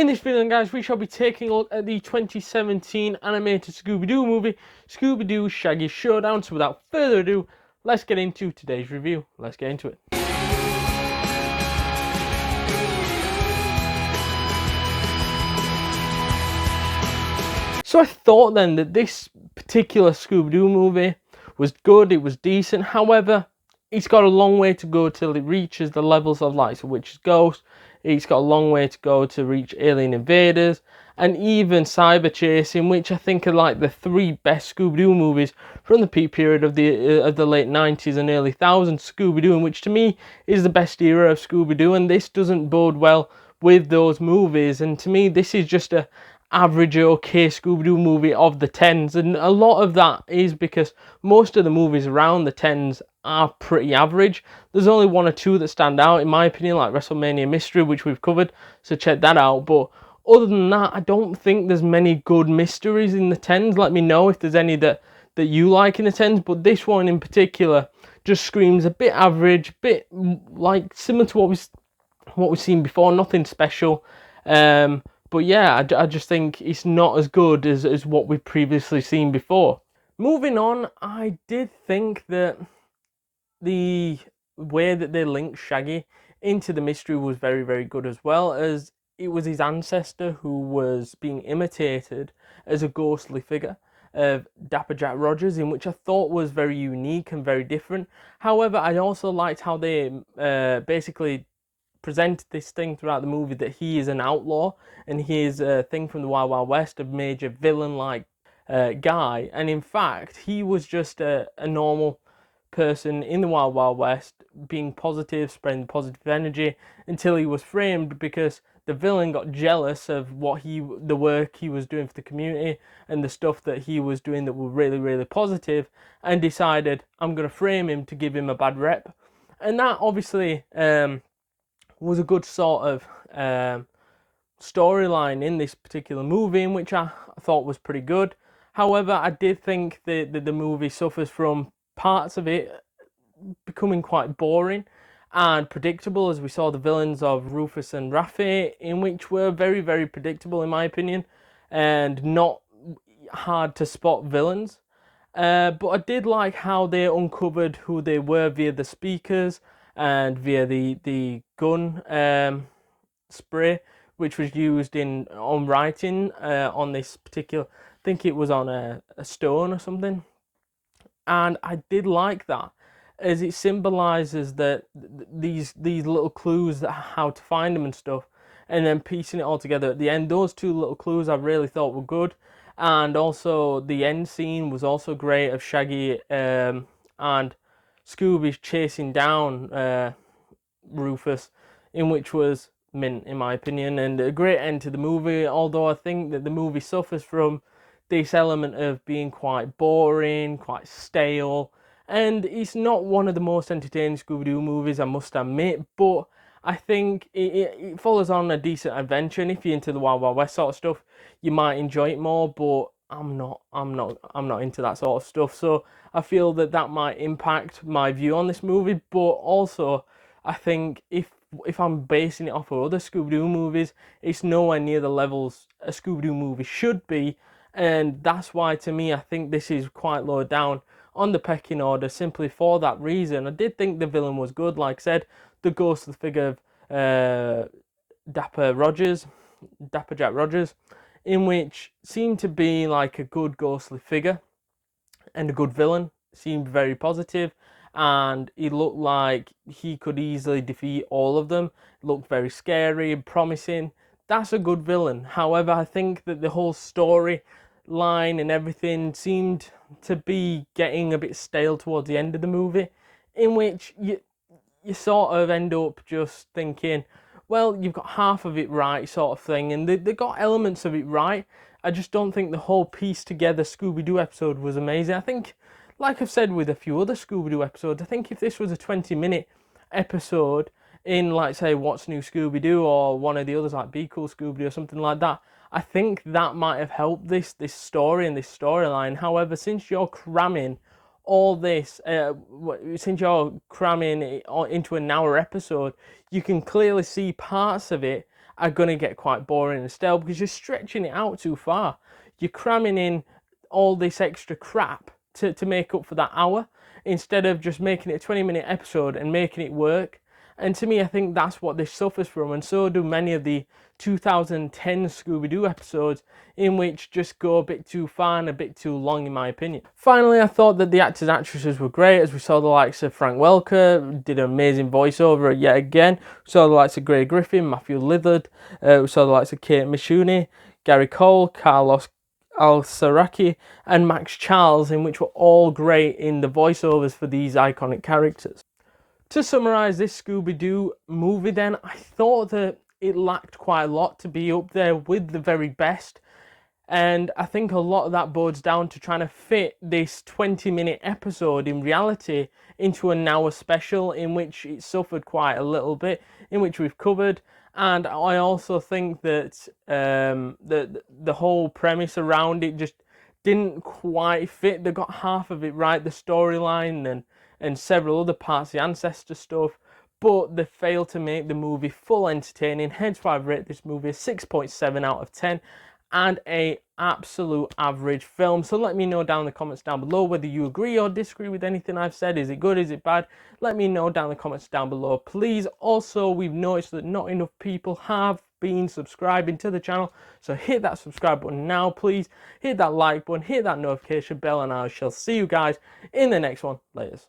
In this video, guys, we shall be taking a look at the 2017 animated Scooby Doo movie, Scooby Doo Shaggys Showdown. So without further ado, let's get into today's review. Let's get into it. So I thought then that this particular Scooby Doo movie was good, it was decent. However, it's got a long way to go till it reaches the levels of like Witch's Ghost. It's got a long way to go to reach Alien Invaders and even Cyber Chasing, which I think are like the three best Scooby Doo movies from the peak period of the late 90s and early thousands Scooby Doo, which to me is the best era of Scooby Doo, and this doesn't bode well with those movies. And to me, this is just a average okay Scooby-Doo movie of the 10s, and a lot of that is because most of the movies around the 10s are pretty average. There's only one or two that stand out in my opinion, like WrestleMania Mystery, which we've covered, so check that out. But other than that, I don't think there's many good mysteries in the 10s. Let me know if there's any that you like in the 10s, but this one in particular just screams a bit average, bit like similar to what we've seen before, nothing special. But yeah, I just think it's not as good as what we've previously seen before. Moving on, I did think that the way that they linked Shaggy into the mystery was very, very good, as well as it was his ancestor who was being imitated as a ghostly figure of Dapper Jack Rogers, in which I thought was very unique and very different. However, I also liked how they basically presented this thing throughout the movie that he is an outlaw and he is a thing from the Wild Wild West, a major villain-like guy, and in fact he was just a normal person in the Wild Wild West, being positive, spreading positive energy, until he was framed because the villain got jealous of the work he was doing for the community and the stuff that he was doing that were really, really positive, and decided, I'm going to frame him to give him a bad rep. And that obviously was a good sort of storyline in this particular movie, in which I thought was pretty good. However, I did think that the movie suffers from parts of it becoming quite boring and predictable, as we saw the villains of Rufus and Raffi, in which were very, very predictable in my opinion, and not hard to spot villains. But I did like how they uncovered who they were via the speakers and via the gun spray, which was used on writing on this particular, I think it was on a stone or something. And I did like that, as it symbolises that these little clues that how to find them and stuff, and then piecing it all together at the end. Those two little clues I really thought were good. And also the end scene was also great, of Shaggy and Scooby chasing down Rufus, in which was mint in my opinion, and a great end to the movie. Although I think that the movie suffers from this element of being quite boring, quite stale, and it's not one of the most entertaining Scooby-Doo movies, I must admit, but I think it follows on a decent adventure, and if you're into the Wild Wild West sort of stuff, you might enjoy it more. But I'm not into that sort of stuff, so I feel that might impact my view on this movie. But also, I think if I'm basing it off of other Scooby-Doo movies, it's nowhere near the levels a Scooby-Doo movie should be, and that's why, to me, I think this is quite low down on the pecking order, simply for that reason. I did think the villain was good, like I said, the ghostly figure of Dapper Jack Rogers, in which seemed to be like a good ghostly figure and a good villain, seemed very positive, and he looked like he could easily defeat all of them. Looked very scary and promising. That's a good villain. However, I think that the whole story line and everything seemed to be getting a bit stale towards the end of the movie, in which you sort of end up just thinking, well, you've got half of it right, sort of thing, and they got elements of it right. I just don't think the whole piece together Scooby-Doo episode was amazing. I think, like I've said with a few other Scooby-Doo episodes, I think if this was a 20-minute episode in, like, say, What's New Scooby-Doo, or one of the others like Be Cool Scooby-Doo or something like that, I think that might have helped this story and this storyline. However, since you're cramming all this, since you're cramming it into an hour episode, you can clearly see parts of it are going to get quite boring and stale because you're stretching it out too far. You're cramming in all this extra crap to make up for that hour instead of just making it a 20-minute episode and making it work. And to me, I think that's what this suffers from, and so do many of the 2010 Scooby Doo episodes, in which just go a bit too far and a bit too long, in my opinion. Finally, I thought that the actors and actresses were great, as we saw the likes of Frank Welker, did an amazing voiceover yet again. We saw the likes of Griffin, Matthew Lillard, we saw the likes of Kate Micucci, Gary Cole, Carlos Alazraqui, and Max Charles, in which were all great in the voiceovers for these iconic characters. To summarise this Scooby-Doo movie then, I thought that it lacked quite a lot to be up there with the very best. And I think a lot of that bodes down to trying to fit this 20-minute episode in reality into an hour special, in which it suffered quite a little bit, in which we've covered. And I also think that the whole premise around it just didn't quite fit. They got half of it right, the storyline and several other parts, the ancestor stuff, but they failed to make the movie full entertaining. Hence why I've rated this movie a 6.7 out of 10 and a absolute average film. So let me know down in the comments down below whether you agree or disagree with anything I've said. Is it good? Is it bad? Let me know down in the comments down below, please. Also, we've noticed that not enough people have been subscribing to the channel, so hit that subscribe button now, please. Hit that like button, hit that notification bell, and I shall see you guys in the next one. Laters.